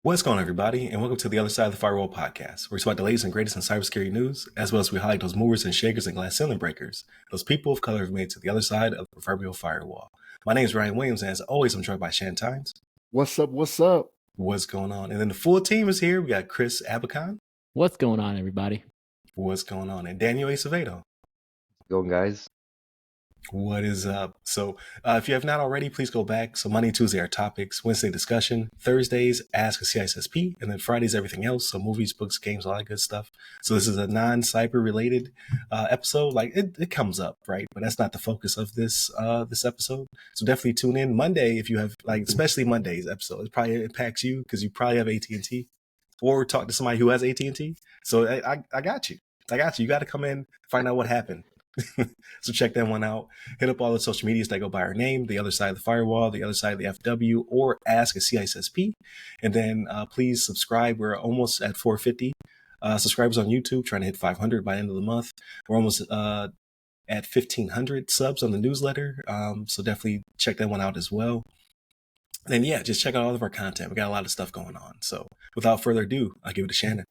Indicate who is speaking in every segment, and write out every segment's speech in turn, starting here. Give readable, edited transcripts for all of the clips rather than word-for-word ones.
Speaker 1: What's going on, everybody, and welcome to the Other Side of the Firewall podcast, where we talk about the latest and greatest in cybersecurity news, as well as we highlight those movers and shakers and glass ceiling breakers, those people of color who've made it to the other side of the proverbial firewall. My name is Ryan Williams, and as always, I'm joined by Shan Tynes.
Speaker 2: What's up? What's up?
Speaker 1: What's going on? And then the full team is here. We got Chris Abacan.
Speaker 3: What's going on, everybody?
Speaker 1: What's going on? And Daniel Acevedo.
Speaker 4: Going, guys.
Speaker 1: What is up? So if you have not already, please go back. So Monday and Tuesday are topics, Wednesday discussion, Thursdays Ask a CISSP, and then Fridays everything else. So movies, books, games, all that good stuff. So this is a non-cyber related episode. Like it comes up, right? But that's not the focus of this episode. So definitely tune in Monday if you have, like, especially Monday's episode. It probably impacts you because you probably have AT&T or talk to somebody who has AT&T. So I got you. You got to come in, find out what happened. So check that one out. Hit up all the social medias that go by our name, The Other Side of the Firewall, The Other Side of the FW, or Ask a CISSP. And then please subscribe. We're almost at 450 subscribers on YouTube, trying to hit 500 by the end of the month. We're almost at 1,500 subs on the newsletter. So definitely check that one out as well. And yeah, just check out all of our content. We got a lot of stuff going on. So without further ado, I'll give it to Shannon.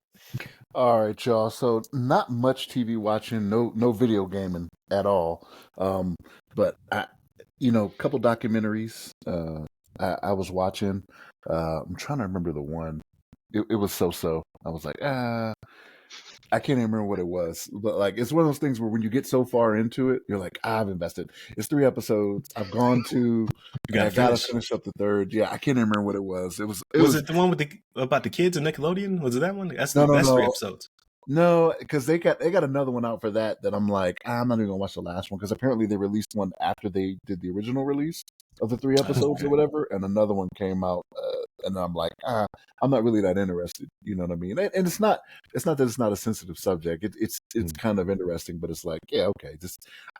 Speaker 2: All right, y'all. So not much TV watching, no video gaming at all. But a couple documentaries I was watching. I'm trying to remember the one. It was so. I was like, I can't even remember what it was. But like, it's one of those things where when you get so far into it, you're like, I've invested. It's 3 episodes. I've gone to. I gotta finish up the third. Yeah, I can't even remember what it was. Was
Speaker 1: it the one with about the kids in Nickelodeon? Was it that one? That's 3 episodes.
Speaker 2: No, because they got another one out for that I'm like, I'm not even gonna watch the last one because apparently they released one after they did the original release of the 3 episodes or whatever, and another one came out, and I'm like, I'm not really that interested. You know what I mean? And it's not that it's not a sensitive subject. It's kind of interesting, but it's like, yeah, okay,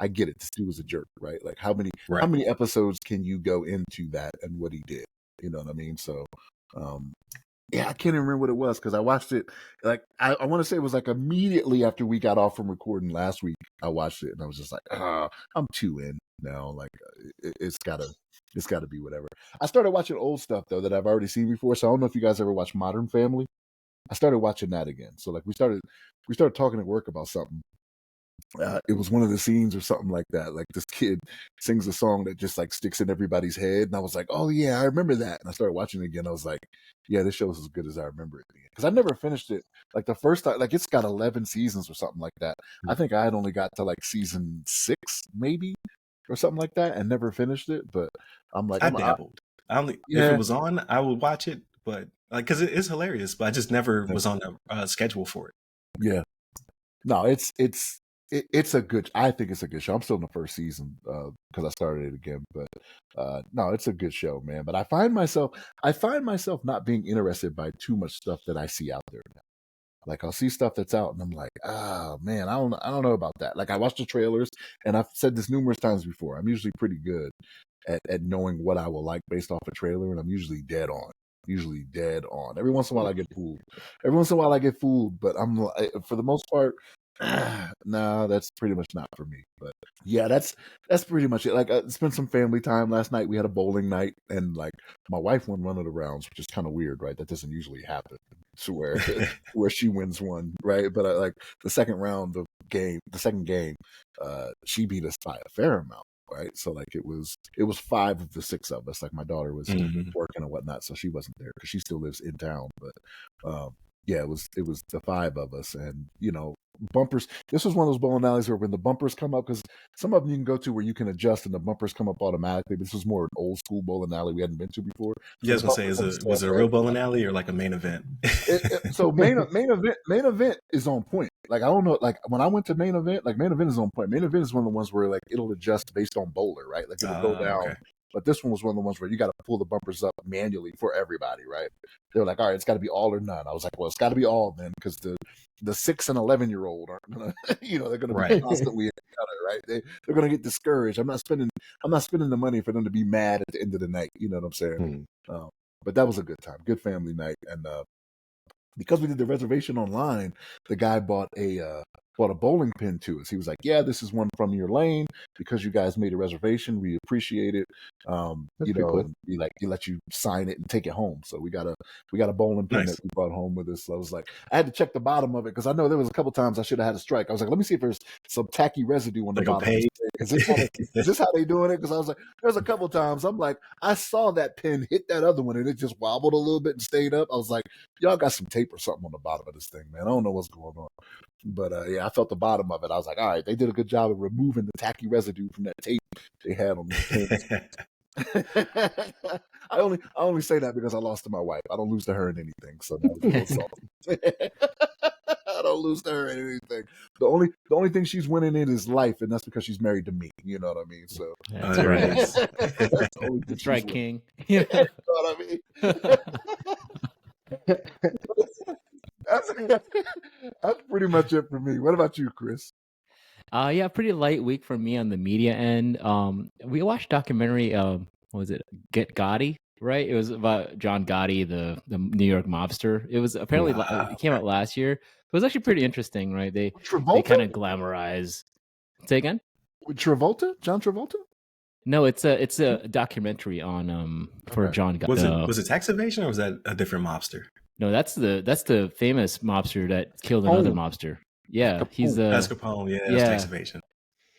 Speaker 2: I get it. This dude was a jerk, right? Like how many episodes can you go into that and what he did? You know what I mean? So. Yeah, I can't even remember what it was because I watched it. Like I want to say it was like immediately after we got off from recording last week. I watched it and I was just like, I'm too in now. Like it's gotta be whatever. I started watching old stuff though that I've already seen before. So I don't know if you guys ever watched Modern Family. I started watching that again. So like we started talking at work about something. It was one of the scenes or something like that. Like this kid sings a song that just like sticks in everybody's head. And I was like, oh yeah, I remember that. And I started watching it again. I was like, yeah, this show is as good as I remember it being. Because I never finished it. Like the first time, like it's got 11 seasons or something like that. I think I had only got to like season 6 maybe or something like that and never finished it. But I'm like,
Speaker 1: I dabbled. If it was on, I would watch it. But like, because it is hilarious, but I just never was on the schedule for it.
Speaker 2: Yeah. No, it's a good. I think it's a good show. I'm still in the first season because I started it again. But no, it's a good show, man. But I find myself not being interested by too much stuff that I see out there now. Like I'll see stuff that's out, and I'm like, man, I don't know about that. Like I watch the trailers, and I've said this numerous times before. I'm usually pretty good at knowing what I will like based off a trailer, and I'm usually dead on. Every once in a while I get fooled. But I'm like, for the most part. No, that's pretty much not for me. But yeah, that's pretty much it. Like I spent some family time last night. We had a bowling night, and like my wife won one of the rounds, which is kind of weird, right? That doesn't usually happen. To where she wins one, right? But like the second game, she beat us by a fair amount, right? So like it was 5 of the 6 of us. Like my daughter was working and whatnot, so she wasn't there because she still lives in town. But yeah, it was the 5 of us, and bumpers. This was one of those bowling alleys where when the bumpers come up, because some of them you can go to where you can adjust and the bumpers come up automatically. But this was more an old school bowling alley we hadn't been to before.
Speaker 1: So yeah, I was gonna say, was it a real bowling alley or like a main event?
Speaker 2: So main event is on point. Like I don't know, like when I went to main event is on point. Main event is one of the ones where like it'll adjust based on bowler, right? Like it'll go down. Okay. But this one was one of the ones where you got to pull the bumpers up manually for everybody, right? They were like, all right, it's got to be all or none. I was like, well, it's got to be all then, because the 6 and 11-year-old aren't gonna, they're gonna be constantly at each other, right? They're gonna get discouraged. I'm not spending the money for them to be mad at the end of the night. You know what I'm saying? But that was a good time, good family night, and because we did the reservation online, the guy bought a brought a bowling pin to us. He was like, "Yeah, this is one from your lane because you guys made a reservation. We appreciate it.
Speaker 4: That's pretty cool.
Speaker 2: And he let you sign it and take it home. So we got a bowling pin that
Speaker 1: Nice.
Speaker 2: we brought home with us. So I was like, I had to check the bottom of it because I know there was a couple times I should have had a strike. I was like, let me see if there's some tacky residue on the
Speaker 1: Like a
Speaker 2: bottom of this
Speaker 1: page.
Speaker 2: thing. Is this how they doing it? Because I was like, there's a couple times I'm like, I saw that pin hit that other one and it just wobbled a little bit and stayed up. I was like, y'all got some tape or something on the bottom of this thing, man. I don't know what's going on. But yeah, I felt the bottom of it. I was like, all right, they did a good job of removing the tacky residue from that tape they had on these pins. I only say that because I lost to my wife. I don't lose to her in anything, so that was a little salty. I don't lose to her in anything. The only thing she's winning in is life, and that's because she's married to me. You know what I mean? So
Speaker 3: That's
Speaker 1: There it
Speaker 3: right.
Speaker 1: is.
Speaker 2: that's the only thing
Speaker 3: That's
Speaker 2: she's
Speaker 3: right,
Speaker 2: winning.
Speaker 3: King.
Speaker 2: You know what I mean? That's pretty much it for me. What about you, Chris?
Speaker 3: Yeah, pretty light week for me on the media end. We watched documentary. What was it? Get Gotti, right? It was about John Gotti, the New York mobster. It was apparently
Speaker 1: Wow.
Speaker 3: it came out last year. It was actually pretty interesting, right? They
Speaker 2: Travolta?
Speaker 3: kind of glamorize. Say again?
Speaker 2: With Travolta? John Travolta?
Speaker 3: No, it's a documentary on for
Speaker 2: Okay.
Speaker 3: John.
Speaker 1: Was it tax evasion or was that a different mobster?
Speaker 3: No, that's the famous mobster that killed another
Speaker 2: Capone.
Speaker 3: mobster. Yeah,
Speaker 2: Capone.
Speaker 3: he's
Speaker 1: That's
Speaker 3: the
Speaker 1: Capone. Yeah, that's tax evasion.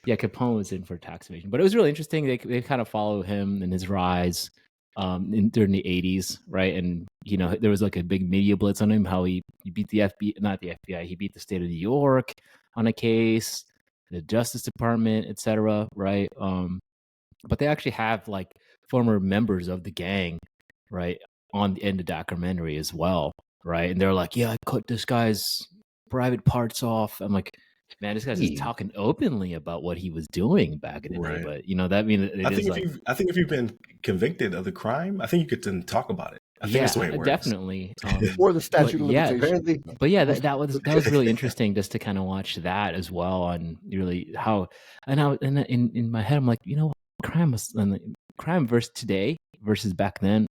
Speaker 3: Yeah, Capone was in for tax evasion, but it was really interesting. They kind of follow him and his rise during the 80s, right? And there was like a big media blitz on him, how he beat the FBI, not the FBI, he beat the state of New York on a case, the Justice Department, etc. Right? But they actually have like former members of the gang, right, in the documentary as well, right? And they're like, "Yeah, I cut this guy's private parts off." I'm like, man, this guy's just
Speaker 4: Jeez.
Speaker 3: talking openly about what he was doing back in the day.
Speaker 1: Right.
Speaker 3: But that means it
Speaker 1: I
Speaker 3: is
Speaker 1: think
Speaker 3: like,
Speaker 1: if you've been convicted of the crime, I think you could then talk about it. I think that's the way it works.
Speaker 3: definitely.
Speaker 2: Or the statute of
Speaker 3: yeah,
Speaker 2: limitations.
Speaker 4: Apparently,
Speaker 3: But yeah, that was really interesting just to kind of watch that as well on really how and in my head I'm like, crime versus today versus back then.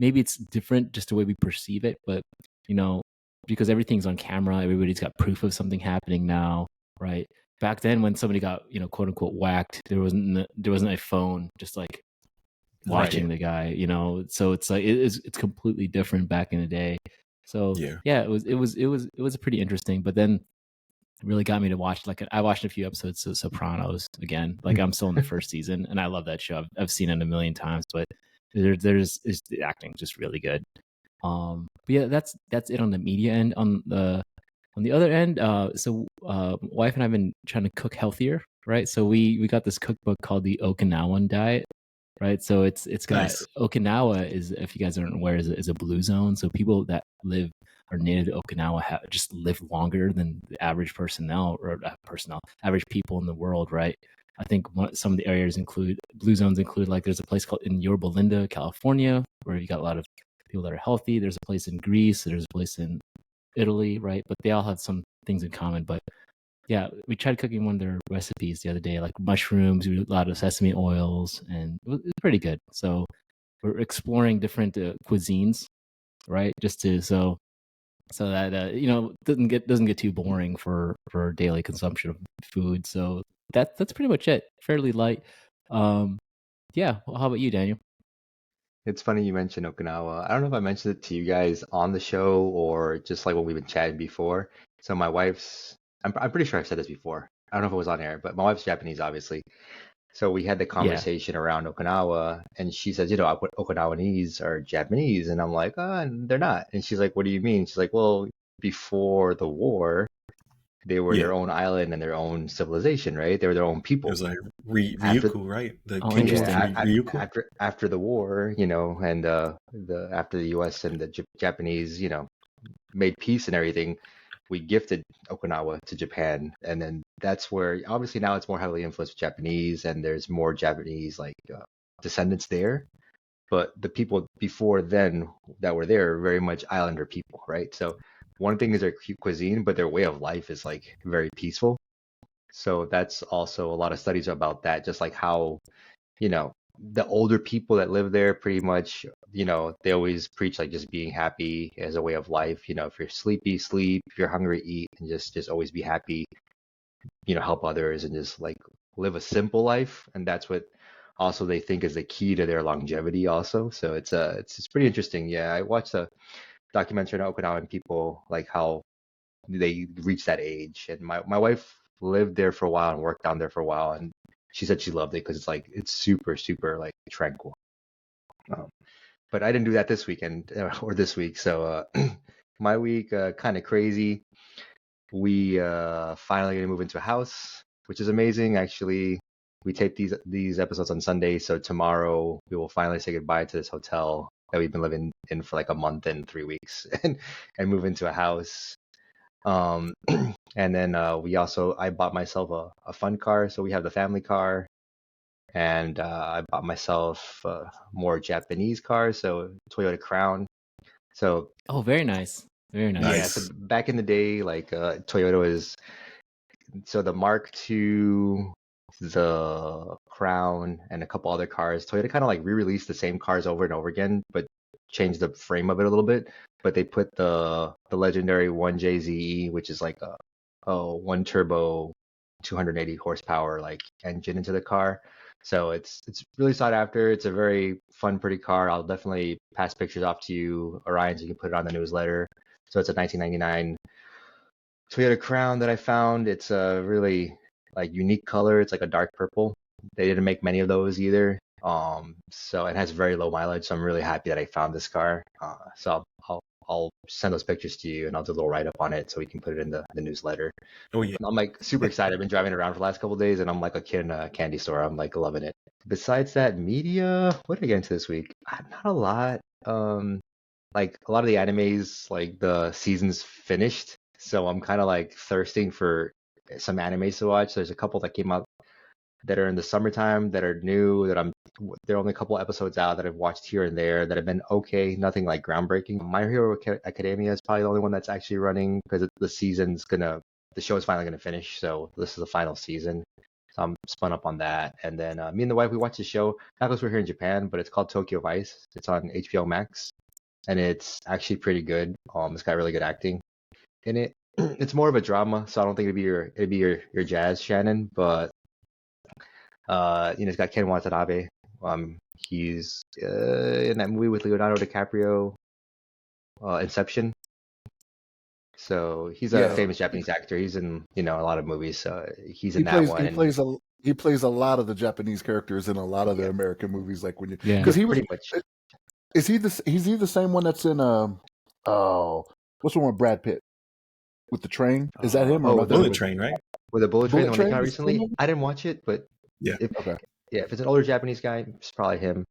Speaker 3: Maybe it's different just the way we perceive it, but because everything's on camera, everybody's got proof of something happening now, right? Back then, when somebody got quote unquote whacked, there wasn't a phone just like watching the guy, so it's like it's completely different back in the day. So yeah, it was pretty interesting. But then it really got me to watch, like, I watched a few episodes of Sopranos again. Like, I'm still in the first season and I love that show. I've seen it a million times, but the acting just really good. But yeah, that's it on the media end. On the other end, wife and I've been trying to cook healthier, right? So we got this cookbook called the Okinawan Diet, right? So it's got
Speaker 1: Nice.
Speaker 3: Okinawa is, if you guys aren't aware, is a blue zone. So people that are native to Okinawa just live longer than the average average people in the world, right? I think some of the areas blue zones include, like, there's a place called in Yorba Linda, California, where you got a lot of people that are healthy. There's a place in Greece. There's a place in Italy, right? But they all have some things in common. But yeah, we tried cooking one of their recipes the other day, like mushrooms, a lot of sesame oils, and it was pretty good. So we're exploring different cuisines, right? Just to so that doesn't get too boring for daily consumption of food. So that's pretty much it. Fairly light. Yeah. Well, how about you, Daniel?
Speaker 4: it's funny you mentioned Okinawa. I don't know if I mentioned it to you guys on the show or just like when we've been chatting before. So my wife's, I'm pretty sure I've said this before. I don't know if it was on air, but my wife's Japanese, obviously. So we had the conversation around Okinawa, and she says, Okinawanese are Japanese, and I'm like, they're not. And she's like, what do you mean? She's like, well, before the war, they were their own island and their own civilization, right? They were their own people.
Speaker 1: It was like Ryukyu, right? The
Speaker 3: interesting.
Speaker 1: Ryukyu.
Speaker 4: After the war, and after the U.S. and the Japanese, made peace and everything, we gifted Okinawa to Japan, and then that's where obviously now it's more heavily influenced with Japanese, and there's more Japanese descendants there. But the people before then that were there are very much islander people, right? So one thing is their cuisine, but their way of life is like very peaceful. So that's also a lot of studies about that, just like how the older people that live there pretty much, they always preach like just being happy as a way of life. If you're sleepy, sleep. If you're hungry, eat, and just always be happy. Help others and just like live a simple life, and that's what also they think is the key to their longevity also. So it's pretty interesting. Yeah, I watched a documentary on Okinawan people, like how they reach that age, and my wife lived there for a while and worked down there for a while, and she said she loved it because it's super super like tranquil. But I didn't do that this weekend or this week, so my week kind of crazy. We finally gonna move into a house, which is amazing. Actually, we taped these episodes on Sunday, so tomorrow we will finally say goodbye to this hotel that we've been living in for like a month and 3 weeks, and move into a house. And then I bought myself a fun car, so we have the family car, and I bought myself more Japanese cars, so Toyota Crown. So
Speaker 3: Oh, very nice. Very nice.
Speaker 4: yeah, so
Speaker 1: Nice.
Speaker 4: back in the day, like Toyota is so the Mark II, the Crown, and a couple other cars. Toyota kind of like re-released the same cars over and over again, but changed the frame of it a little bit. But they put the legendary 1JZE, which is like a one turbo, 280 horsepower like engine into the car. So it's really sought after. It's a very fun, pretty car. I'll definitely pass pictures off to you, Orion, so you can put it on the newsletter. So it's a 1999 Toyota Crown that I found. It's a really like unique color. It's like a dark purple. They didn't make many of those either. So it has very low mileage. So I'm really happy that I found this car. So I'll send those pictures to you, and I'll do a little write up on it so we can put it in the newsletter.
Speaker 1: Oh yeah.
Speaker 4: I'm like super excited. I've been driving around for the last couple of days, and I'm like a kid in a candy store. I'm like loving it. Besides that, media. What did I get into this week? Not a lot. Like a lot of the animes, like the season's finished, so I'm kind of like thirsting for some animes to watch. There's a couple that came out that are in the summertime that are new that there are only a couple episodes out that I've watched here and there that have been okay, nothing like groundbreaking. My Hero Academia is probably the only one that's actually running because the show is finally gonna finish, so this is the final season. So I'm spun up on that, and then me and the wife we watched the show not because we're here in Japan, but it's called Tokyo Vice. It's on HBO Max, and it's actually pretty good. It's got really good acting in it. It's more of a drama, so I don't think it'd be your jazz, Shannon, but it's got Ken Watanabe. He's in that movie with Leonardo DiCaprio, Inception. So he's a famous Japanese actor. He's in a lot of movies. So he's in that one.
Speaker 2: He plays a lot of the Japanese characters in a lot of the American movies. Like when you
Speaker 3: because
Speaker 2: he was
Speaker 3: pretty
Speaker 4: much.
Speaker 2: Is he the same one that's in what's the one with Brad Pitt with the train? Is that him?
Speaker 1: Or Bullet Train, right?
Speaker 4: With a Bullet Train, the one that came out recently. I didn't watch it, but
Speaker 1: yeah.
Speaker 4: If it's an older Japanese guy, it's probably him.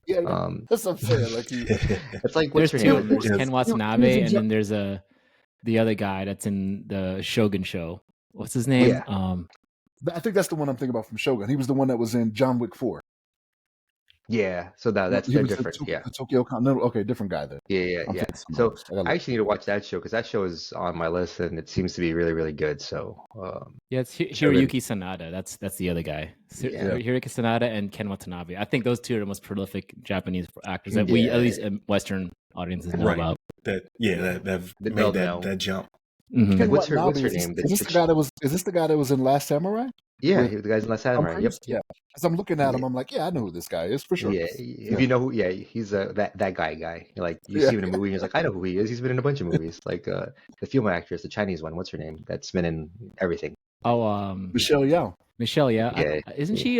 Speaker 2: Yeah, that's what I'm saying. Like
Speaker 4: it's like what's
Speaker 3: there's
Speaker 4: her
Speaker 3: two.
Speaker 4: name?
Speaker 3: There's Ken Watanabe, and then there's the other guy that's in the Shogun show. What's his name?
Speaker 4: Yeah.
Speaker 2: I think that's the one I'm thinking about from Shogun. He was the one that was in John Wick 4.
Speaker 4: Yeah, so that's different.
Speaker 2: The Tokyo Continental. Okay, different guy then.
Speaker 4: Yeah. So I actually need to watch that show because that show is on my list and it seems to be really, really good. So
Speaker 3: it's Hiroyuki Sanada. That's the other guy. Hiroyuki Sanada and Ken Watanabe. I think those two are the most prolific Japanese actors that we, at least Western audiences, know about.
Speaker 1: That made that jump.
Speaker 4: Mm-hmm. What's her name?
Speaker 2: Is this the guy that was in Last Samurai?
Speaker 4: Yeah, the guy's in Last Samurai. Yep.
Speaker 2: Yeah. As I'm looking at him, I'm like, yeah, I know who this guy is for sure.
Speaker 4: Yeah, if you know who, he's that guy. Like you see him in a movie, and you're like, I know who he is. He's been in a bunch of movies, like the female actress, the Chinese one. What's her name? That's been in everything.
Speaker 3: Oh,
Speaker 2: Michelle Yeoh.
Speaker 3: Michelle, yeah. Isn't she?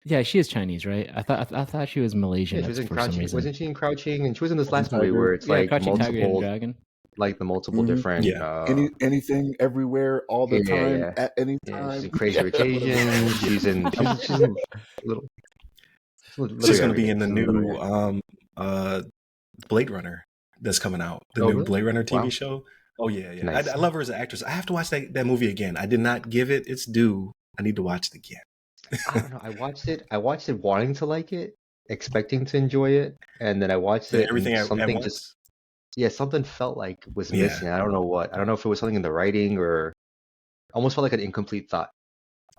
Speaker 3: Yeah, she is Chinese, right? I thought she was Malaysian.
Speaker 4: Yeah, she was in
Speaker 3: for
Speaker 4: Crouching.
Speaker 3: Some reason.
Speaker 4: Wasn't she in Crouching? And she was in this last movie where it's like
Speaker 3: Crouching Tiger, Hidden Dragon.
Speaker 4: Like the multiple different
Speaker 2: anything everywhere all the time at any time.
Speaker 4: She's in Crazy Rich Asians. She's in little.
Speaker 1: She's going to be in the new Blade Runner that's coming out. The new Blade Runner TV show. Oh yeah. Nice. I love her as an actress. I have to watch that movie again. I did not give it its due. I need to watch it again.
Speaker 4: I don't know. I watched it wanting to like it, expecting to enjoy it, and then I watched it.
Speaker 1: Everything
Speaker 4: and something just. Yeah, something felt like was missing. I don't know what. I don't know if it was something in the writing or almost felt like an incomplete thought.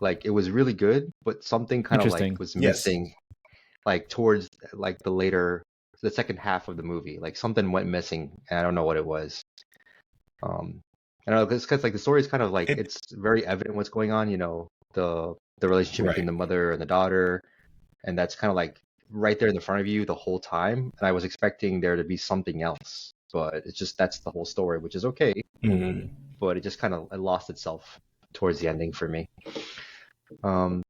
Speaker 4: Like it was really good, but something kind of like
Speaker 3: Interesting.
Speaker 4: was
Speaker 1: Yes.
Speaker 4: missing, like towards like the second half of the movie. Like something went missing, and I don't know what it was. I don't know, because like the story is kind of like
Speaker 1: It
Speaker 4: it's very evident what's going on. You know, the relationship between
Speaker 1: right.
Speaker 4: the mother and the daughter, and that's kind of like right there in the front of you the whole time. And I was expecting there to be something else, but it's just that's the whole story, which is okay.
Speaker 1: Mm.
Speaker 4: But it just kind of it lost itself towards the ending for me. Um,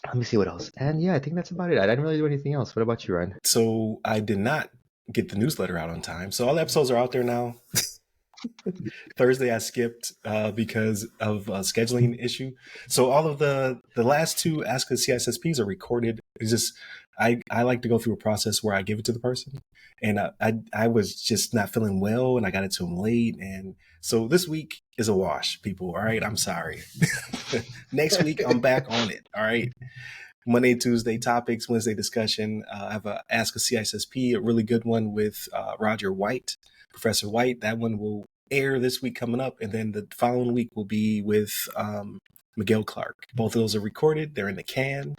Speaker 4: Let me see what else. And yeah, I think that's about it. I didn't really do anything else. What about you, Ryan?
Speaker 1: So I did not get the newsletter out on time. So all the episodes are out there now. Thursday I skipped because of a scheduling issue. So all of the last two Ask the CSSPs are recorded. It's just I like to go through a process where I give it to the person, and I was just not feeling well, and I got it to them late, and so this week is a wash, people. All right, I'm sorry. Next week I'm back on it. All right. Monday, Tuesday topics, Wednesday discussion. I have a Ask a CISSP, a really good one with Roger White, Professor White. That one will air this week coming up. And then the following week will be with Miguel Clark. Both of those are recorded. They're in the can.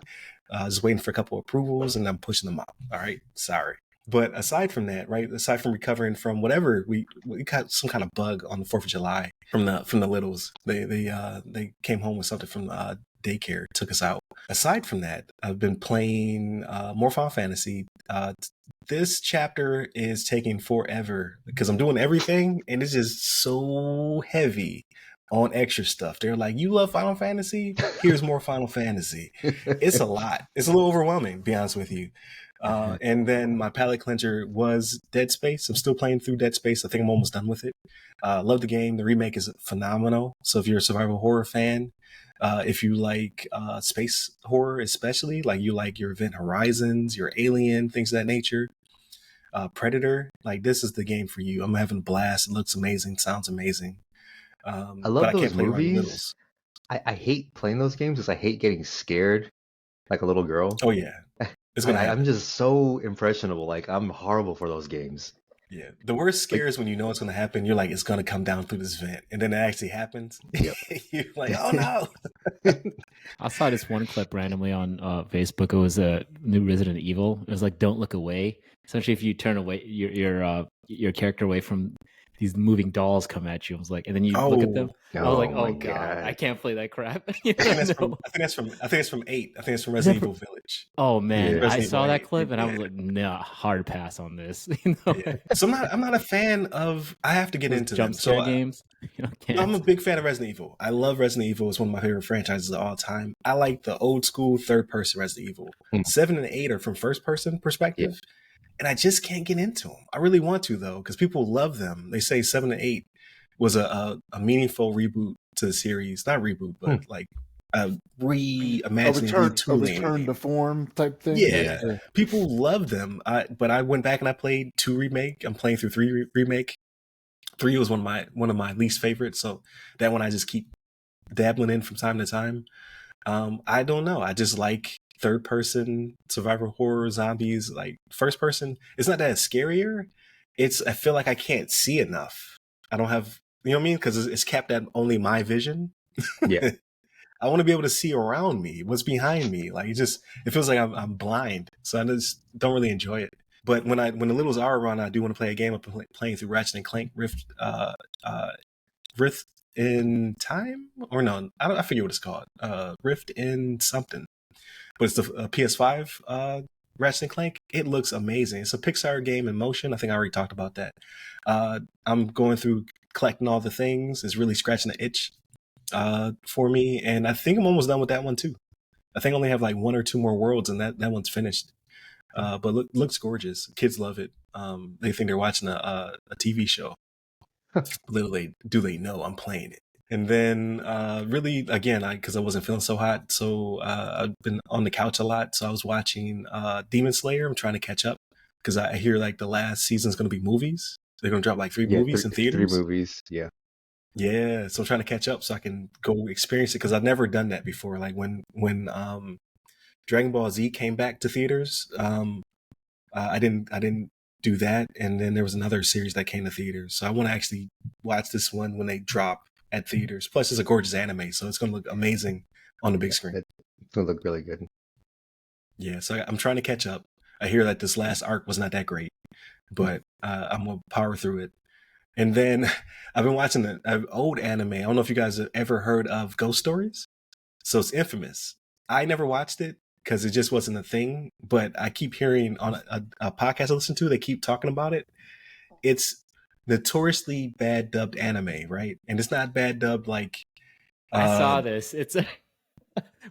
Speaker 1: Just waiting for a couple approvals and I'm pushing them out. All right. Sorry. But aside from that, right, aside from recovering from whatever, we got some kind of bug on the 4th of July from the littles. They came home with something from daycare, took us out. Aside from that, I've been playing more Final Fantasy. This chapter is taking forever because I'm doing everything and it's just so heavy on extra stuff. They're like, you love Final Fantasy? Here's more Final Fantasy. It's a lot. It's a little overwhelming, to be honest with you. And then my palate cleanser was Dead Space. I'm still playing through Dead Space. I think I'm almost done with it. Love the game. The remake is phenomenal. So if you're a survival horror fan, if you like space horror, especially like you like your Event Horizons, your Alien, things of that nature, Predator, like this is the game for you. I'm having a blast. It looks amazing, sounds amazing.
Speaker 4: I
Speaker 1: But
Speaker 4: love
Speaker 1: I can't
Speaker 4: those
Speaker 1: play around the
Speaker 4: movies.
Speaker 1: littles.
Speaker 4: I hate playing those games because I hate getting scared like a little girl.
Speaker 1: Oh yeah, it's gonna
Speaker 4: I'm
Speaker 1: happen.
Speaker 4: just so impressionable. Like I'm horrible for those games.
Speaker 1: Yeah, the worst
Speaker 4: Like,
Speaker 1: scare is when you know it's gonna happen. You're like, it's gonna come down through this vent, and then it actually happens.
Speaker 4: yep.
Speaker 1: You're like, oh no.
Speaker 3: I saw this one clip randomly on Facebook. It was a new Resident Evil. It was like, "Don't look away." Essentially, if you turn away your character away from these moving dolls come at you, I was like, and then you look at them.
Speaker 1: Oh,
Speaker 3: I was like,
Speaker 4: Oh my
Speaker 3: "Oh God, I
Speaker 4: god.
Speaker 3: can't play that crap."
Speaker 1: I think that's from.
Speaker 3: No.
Speaker 1: I think it's from 8. I think it's from
Speaker 3: Is that
Speaker 1: Resident
Speaker 3: for,
Speaker 1: Evil Village.
Speaker 3: oh man,
Speaker 4: Yeah.
Speaker 3: I
Speaker 1: Resident Evil
Speaker 3: saw that
Speaker 1: 8.
Speaker 3: clip and I
Speaker 1: Yeah.
Speaker 3: was like, "Nah, hard pass on this."
Speaker 1: Yeah. So I'm not a fan of. I have to get
Speaker 3: Those
Speaker 1: into
Speaker 3: jump
Speaker 1: them. So
Speaker 3: scare games,
Speaker 1: I'm a
Speaker 3: can't.
Speaker 1: big fan of Resident Evil. I love Resident Evil. It's one of my favorite franchises of all time. I like the old school third person Resident Evil.
Speaker 4: Mm,
Speaker 1: 7 and 8 are from first person
Speaker 4: yeah.
Speaker 1: perspective, and I just can't get into them. I really want to though, because people love them. They say 7 and 8 was a meaningful reboot to the series, not reboot, but
Speaker 4: Mm,
Speaker 1: like a reimagining,
Speaker 2: A
Speaker 1: retooling.
Speaker 2: return to form type thing.
Speaker 1: Yeah,
Speaker 2: Yeah.
Speaker 1: people love them. But I went back and I played 2 remake. I'm playing through 3 remake. 3 was one of my least favorites, so that one I just keep dabbling in from time to time. I don't know. I just like third person survival horror zombies. Like first person, it's not that it's scarier. It's I feel like I can't see enough. I don't have you know what I mean because it's capped at only my vision.
Speaker 4: yeah.
Speaker 1: I want to be able to see around me, what's behind me. Like it feels like I'm blind, so I just don't really enjoy it. But when the littles are around, I do want to play a game. I'm playing through Ratchet and Clank Rift in Time, or no, I forget what it's called. Rift in something, but it's the PS5 Ratchet and Clank. It looks amazing. It's a Pixar game in motion. I think I already talked about that. I'm going through collecting all the things. It's really scratching the itch for me, and I think I'm almost done with that one too. I think I only have like 1 or 2 more worlds, and that one's finished. But looks gorgeous. Kids love it. They think they're watching a TV show. Little do they know I'm playing it. And then really, again, because I wasn't feeling so hot, so I've been on the couch a lot. So I was watching Demon Slayer. I'm trying to catch up because I hear like the last season's going to be movies. They're going to drop like 3
Speaker 4: Yeah,
Speaker 1: movies in
Speaker 4: three
Speaker 1: theaters.
Speaker 4: movies. Yeah.
Speaker 1: Yeah, so I'm trying to catch up so I can go experience it because I've never done that before. Like when Dragon Ball Z came back to theaters, I didn't do that, and then there was another series that came to theaters. So I want to actually watch this one when they drop at theaters. Plus, it's a gorgeous anime, so it's going to look amazing on the big screen.
Speaker 4: It's gonna look really good.
Speaker 1: Yeah, so I'm trying to catch up. I hear that this last arc was not that great, but I'm gonna power through it. And then I've been watching an old anime. I don't know if you guys have ever heard of Ghost Stories. So it's infamous. I never watched it because it just wasn't a thing, but I keep hearing on a podcast I listen to, they keep talking about it. It's notoriously bad dubbed anime, right? And it's not bad dubbed like
Speaker 3: I saw
Speaker 1: uh
Speaker 3: this. It's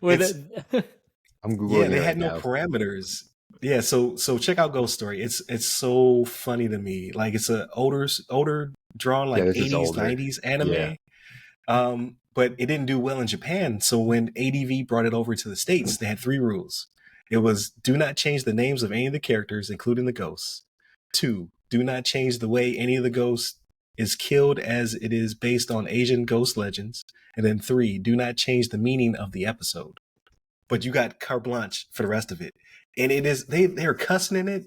Speaker 3: with
Speaker 1: it's
Speaker 3: it.
Speaker 4: I'm
Speaker 1: yeah,
Speaker 4: googling it
Speaker 1: they
Speaker 4: right
Speaker 1: had no
Speaker 4: now.
Speaker 1: parameters. Yeah, so check out Ghost Story. It's so funny to me. Like it's a older drawn
Speaker 4: Yeah,
Speaker 1: like
Speaker 4: this is
Speaker 1: 80s,
Speaker 4: older.
Speaker 1: 90s
Speaker 4: Yeah.
Speaker 1: anime. But it didn't do well in Japan. So when ADV brought it over to the States, they had 3 rules. It was do not change the names of any of the characters, including the ghosts. 2, do not change the way any of the ghosts is killed as it is based on Asian ghost legends. And then 3, do not change the meaning of the episode. But you got carte blanche for the rest of it. And it is they're cussing in it.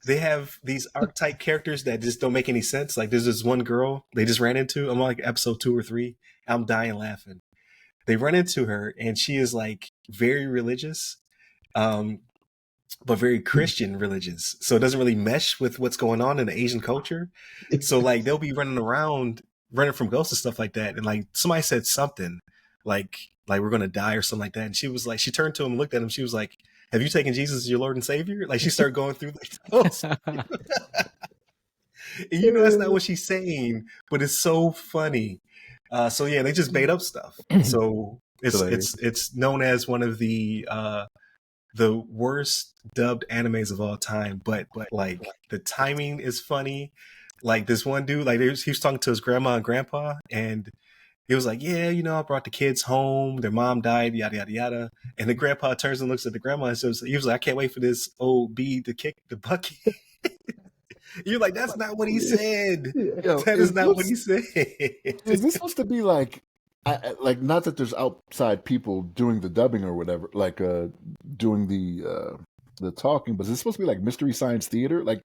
Speaker 1: They have these archetype characters that just don't make any sense. Like there's this one girl they just ran into. I'm on like episode 2 or 3. I'm dying laughing. They run into her and she is like very religious, um, but very Christian religious. So it doesn't really mesh with what's going on in the Asian culture. So like they'll be running around, running from ghosts and stuff like that. And like somebody said something like we're gonna die or something like that. And she was like, she turned to him and looked at him. She was like, have you taken Jesus as your Lord and Savior? Like she started going through like those. And you know that's not what she's saying, but it's so funny. So yeah, they just made up stuff. So it's known as one of the worst dubbed animes of all time. But like the timing is funny. Like this one dude, like he was talking to his grandma and grandpa, and he was like, "Yeah, you know, I brought the kids home. Their mom died, yada yada yada." And the grandpa turns and looks at the grandma and says, "He was like, I can't wait for this old bee to kick the bucket." You're like, "That's not what he said.
Speaker 2: Yo,
Speaker 1: That is not what he said."
Speaker 2: is this supposed to be like, like not that there's outside people doing the dubbing or whatever, like doing the talking, but is this supposed to be like Mystery Science Theater? Like,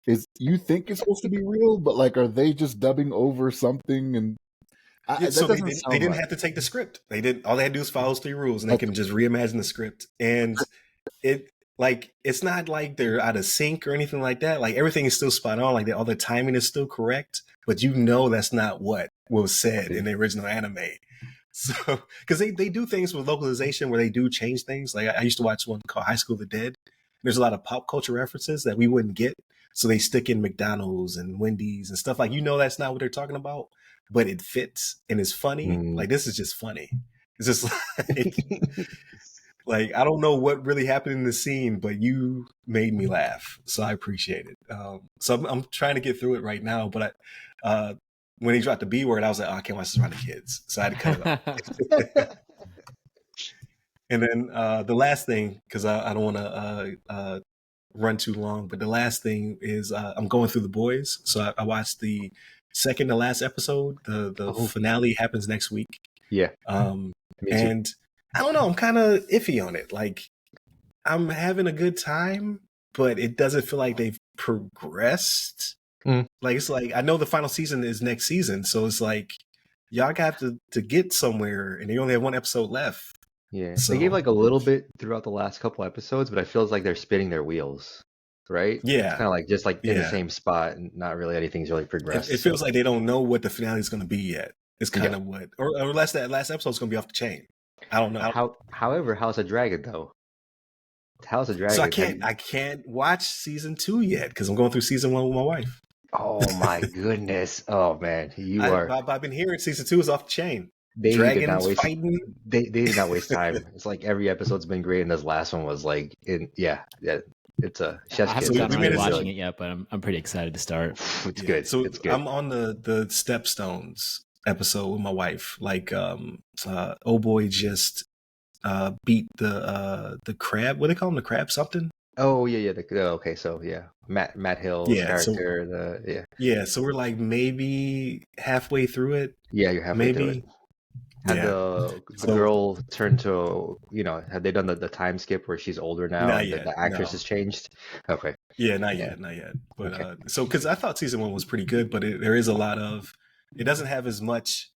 Speaker 2: is you think it's supposed to be real, but like, are they just dubbing over something? And
Speaker 1: Yeah,
Speaker 2: that
Speaker 1: so
Speaker 2: doesn't
Speaker 1: they
Speaker 2: sound
Speaker 1: didn't
Speaker 2: right.
Speaker 1: have to take the script. They didn't. All they had to do is follow those 3 rules, and they can just reimagine the script. And it like it's not like they're out of sync or anything like that. Like everything is still spot on. Like all the timing is still correct, but you know that's not what was said in the original anime. So because they do things with localization where they do change things. Like I used to watch one called High School of the Dead. There's a lot of pop culture references that we wouldn't get, so they stick in McDonald's and Wendy's and stuff. Like you know that's not what they're talking about, but it fits and it's funny. Like this is just funny. It's just like I don't know what really happened in the scene, but you made me laugh, so I appreciate it. So I'm trying to get through it right now, but when he dropped the B word, I was like, oh, I can't watch this around the kids, so I had to cut it off. And then the last thing, because I don't want to run too long, but the last thing is I'm going through The Boys, so I watched the second to last episode. The finale happens next week.
Speaker 4: Yeah. Me too.
Speaker 1: And I don't know, I'm kind of iffy on it. Like I'm having a good time, but it doesn't feel like they've progressed. Like it's like I know the final season is next season, so it's like y'all got to get somewhere, and they only have 1 episode left.
Speaker 4: Yeah,
Speaker 1: So,
Speaker 4: they gave like a little bit throughout the last couple episodes, but I feel like they're spinning their wheels, right?
Speaker 1: Yeah,
Speaker 4: it's kind of like just like in the same spot, and not really anything's really progressed.
Speaker 1: It feels like they don't know what the finale is going to be yet. It's kind of what, or unless that last episode is going to be off the chain. I don't know.
Speaker 4: However, House of Dragon though. House of Dragon.
Speaker 1: So I can't watch season 2 yet because I'm going through season 1 with my wife.
Speaker 4: Oh my goodness! Oh man,
Speaker 1: I've been hearing season 2 is off the chain.
Speaker 4: They
Speaker 1: Dragons fighting.
Speaker 4: They did not waste time. It's like every episode's been great, and this last one was like, it's a chef's
Speaker 3: I haven't
Speaker 4: kiss.
Speaker 3: gotten around to watching it yet, but I'm pretty excited to start.
Speaker 4: It's good.
Speaker 1: So
Speaker 4: it's good.
Speaker 1: I'm on the Stepstones episode with my wife. Like, oh boy, just beat the crab. What do they call him? The crab something?
Speaker 4: Oh yeah. Okay, so yeah, Matt Hill's character.
Speaker 1: So we're like maybe halfway through it.
Speaker 4: Yeah, you're halfway through it. Had the girl turn to, had they done the time skip where she's older now?
Speaker 1: Not
Speaker 4: and
Speaker 1: yet,
Speaker 4: the actress has changed? Okay.
Speaker 1: Yeah, not yet. But okay. So because I thought season 1 was pretty good, but there is a lot of, it doesn't have as much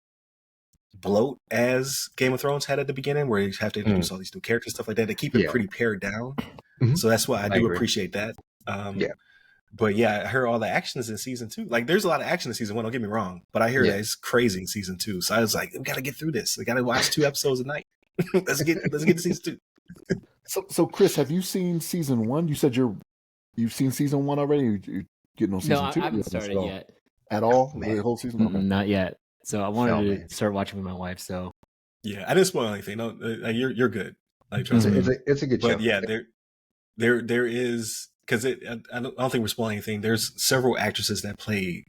Speaker 1: bloat as Game of Thrones had at the beginning, where you have to introduce all these new characters, stuff like that. They keep it
Speaker 4: Yeah.
Speaker 1: pretty pared down.
Speaker 4: Mhm.
Speaker 1: So that's why I
Speaker 4: I
Speaker 1: do
Speaker 4: agree.
Speaker 1: appreciate that.
Speaker 4: Yeah.
Speaker 1: But yeah, I heard all the action is in season 2. Like, there's a lot of action in season 1. Don't get me wrong, but I hear
Speaker 4: Yeah.
Speaker 1: that it's crazy in season 2. So I was like, we gotta get through this. We gotta watch 2 episodes a night. let's get to season 2.
Speaker 2: So Chris, have you seen season 1? You said you've seen season 1 already. You're getting on season
Speaker 3: No,
Speaker 2: 2.
Speaker 3: I haven't started yet.
Speaker 2: At all?
Speaker 4: Man.
Speaker 2: The whole season? Okay.
Speaker 3: Not yet. So I wanted
Speaker 4: Oh,
Speaker 3: to
Speaker 4: man.
Speaker 3: start watching with my wife. So
Speaker 1: Yeah, I didn't spoil anything. No, you're good. Like, trust me.
Speaker 4: It's a good show.
Speaker 1: But yeah, there is, because I don't think we're spoiling anything. There's several actresses that play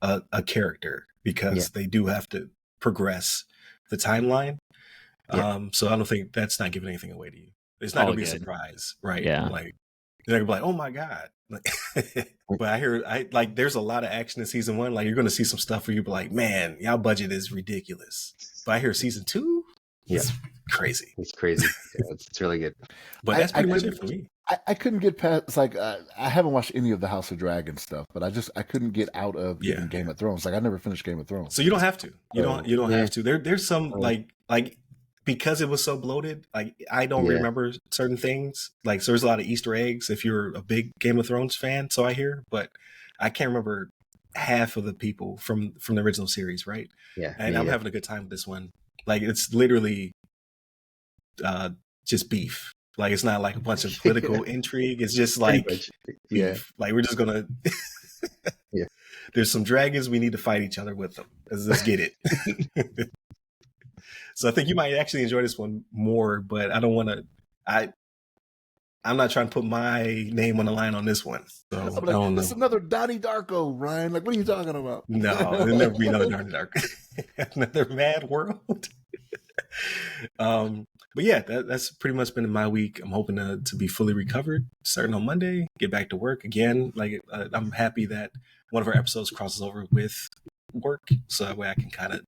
Speaker 1: a character because they do have to progress the timeline.
Speaker 4: Yeah.
Speaker 1: So I don't think that's not giving anything away to you. It's not
Speaker 3: All
Speaker 1: gonna be a
Speaker 3: good.
Speaker 1: surprise, right?
Speaker 3: Yeah.
Speaker 1: Like, they're gonna be like, oh my god. But I like there's a lot of action in season 1. Like, you're gonna see some stuff where you be like, man, y'all budget is ridiculous. But I hear season 2, it's crazy.
Speaker 4: It's crazy. Yeah, it's really good.
Speaker 1: But that's
Speaker 2: I
Speaker 1: pretty much
Speaker 2: couldn't-
Speaker 1: it for me.
Speaker 2: I couldn't get past. It's like I haven't watched any of the House of Dragon stuff, but I couldn't get out of even Game of Thrones. Like, I never finished Game of Thrones.
Speaker 1: So you don't have to. You don't
Speaker 2: Yeah.
Speaker 1: have to. There's some like because it was so bloated, like I don't remember certain things. Like, so there's a lot of Easter eggs if you're a big Game of Thrones fan, so I hear, but I can't remember half of the people from the original series, right?
Speaker 4: Yeah.
Speaker 1: And I'm having a good time with this one. Like, it's literally just beef. Like, it's not like a bunch of political intrigue. It's just like beef. Like, we're just gonna there's some dragons, we need to fight each other with them. Let's get it. So I think you might actually enjoy this one more, but I don't want to. I'm not trying to put my name on the line on this one. So I don't know.
Speaker 2: It's another Donnie Darko, Ryan. Like, what are you talking about?
Speaker 1: No, there'll never be another Donnie Darko. Another mad world. But yeah, that's pretty much been my week. I'm hoping to be fully recovered starting on Monday, get back to work again. Like, I'm happy that one of our episodes crosses over with work, so that way I can kind of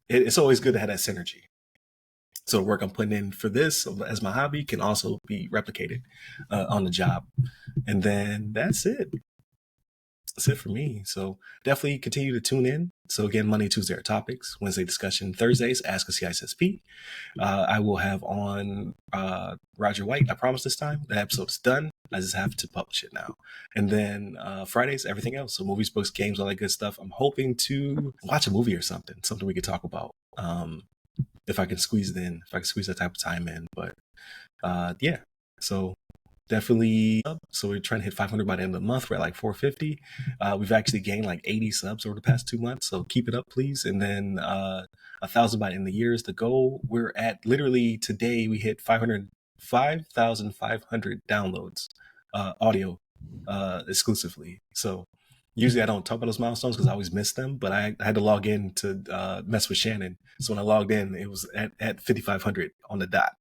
Speaker 1: it's always good to have that synergy. So the work I'm putting in for this as my hobby can also be replicated on the job. And then that's it. That's it for me. So definitely continue to tune in. So again, Monday, Tuesday are topics. Wednesday discussion. Thursdays, Ask a CISSP. I will have on Roger White. I promise this time. The episode's done. I just have to publish it now. And then Fridays, everything else. So movies, books, games, all that good stuff. I'm hoping to watch a movie or something we could talk about. If I can squeeze it in, if I can squeeze that type of time in. But yeah, so definitely. So we're trying to hit 500 by the end of the month. We're at like 450. We've actually gained like 80 subs over the past 2 months. So keep it up, please. And then 1,000 by the end of the year is the goal. We're at literally today, we hit 5,500 downloads, audio exclusively. So usually I don't talk about those milestones because I always miss them, but I had to log in to mess with Shannon. So when I logged in, it was at 5,500 on the dot.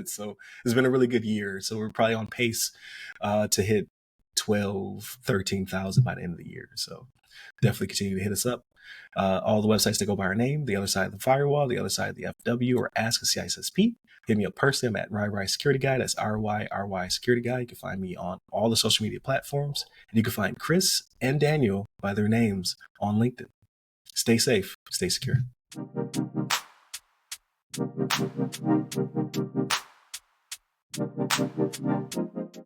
Speaker 1: So it's been a really good year. So we're probably on pace to hit 13,000 by the end of the year. So definitely continue to hit us up. All the websites that go by our name, The Other Side of the Firewall, The Other Side of the FW, or Ask a CISSP. Hit me up personally. I'm at RyRy Security Guy. That's RYRY Security Guy. You can find me on all the social media platforms. And you can find Chris and Daniel by their names on LinkedIn. Stay safe. Stay secure.